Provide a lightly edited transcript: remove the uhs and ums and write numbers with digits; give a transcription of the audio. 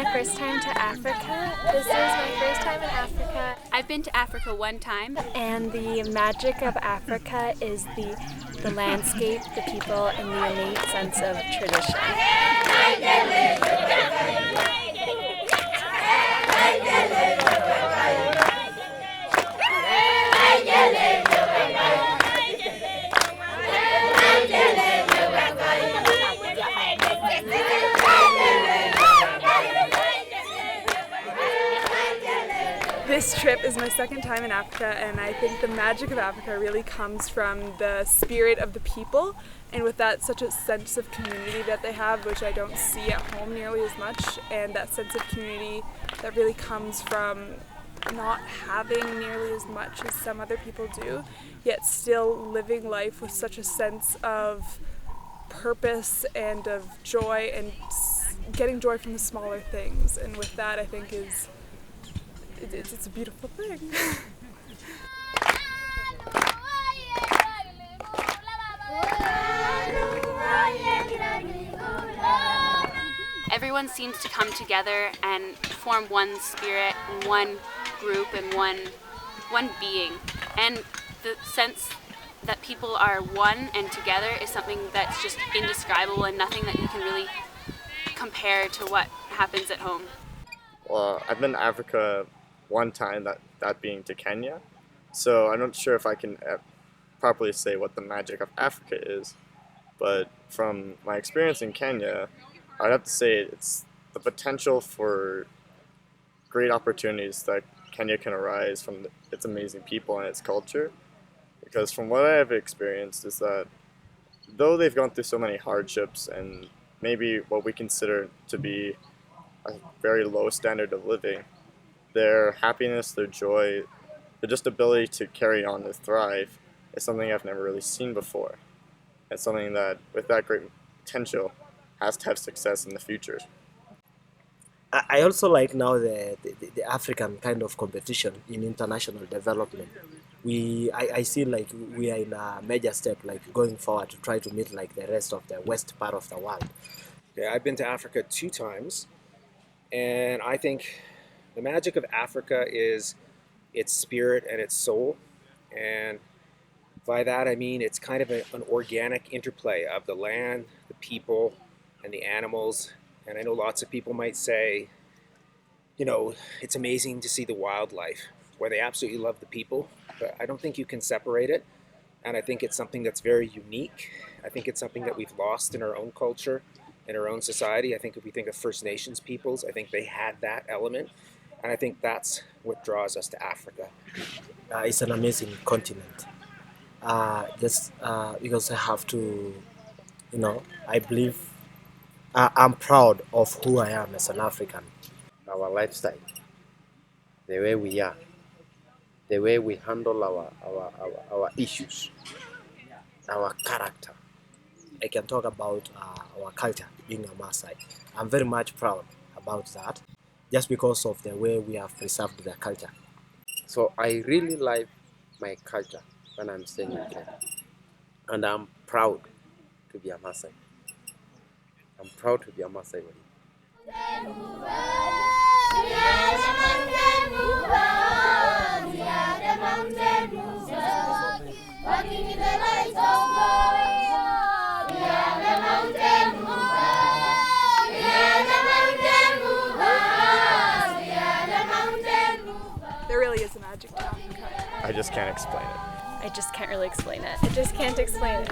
my first time to Africa. This is my first time in Africa. I've been to Africa one time. And the magic of Africa is the landscape, the people, and the innate sense of tradition. This trip is my second time in Africa, and I think the magic of Africa really comes from the spirit of the people, and with that, such a sense of community that they have, which I don't see at home nearly as much, and that sense of community that really comes from not having nearly as much as some other people do, yet still living life with such a sense of purpose and of joy and getting joy from the smaller things. And with that, I think it's a beautiful thing. Everyone seems to come together and form one spirit, one group, and one being. And the sense that people are one and together is something that's just indescribable and nothing that you can really compare to what happens at home. Well, I've been to Africa one time, that being to Kenya. So I'm not sure if I can properly say what the magic of Africa is, but from my experience in Kenya, I'd have to say it's the potential for great opportunities that Kenya can arise from its amazing people and its culture. Because from what I've experienced is that though they've gone through so many hardships and maybe what we consider to be a very low standard of living, their happiness, their joy, their just ability to carry on and thrive is something I've never really seen before. It's something that, with that great potential, has to have success in the future. I also like now the African kind of competition in international development. I see like we are in a major step, like going forward to try to meet like the rest of the west part of the world. Yeah, I've been to Africa 2 times, and I think the magic of Africa is its spirit and its soul, and by that I mean it's kind of an organic interplay of the land, the people, and the animals. And I know lots of people might say, you know, it's amazing to see the wildlife, where they absolutely love the people, but I don't think you can separate it, and I think it's something that's very unique. I think it's something that we've lost in our own culture, in our own society. I think if we think of First Nations peoples, I think they had that element. And I think that's what draws us to Africa. It's an amazing continent. Just because I have to, you know, I believe I'm proud of who I am as an African. Our lifestyle, the way we are, the way we handle our issues, our character. I can talk about our culture, being a Maasai. I'm very much proud about that, just because of the way we have preserved the culture. So I really like my culture when I'm staying in Kenya. And I'm proud to be a Maasai. I'm proud to be a Maasai. There really is a magic to Africa. I just can't explain it. I just can't really explain it. I just can't explain it.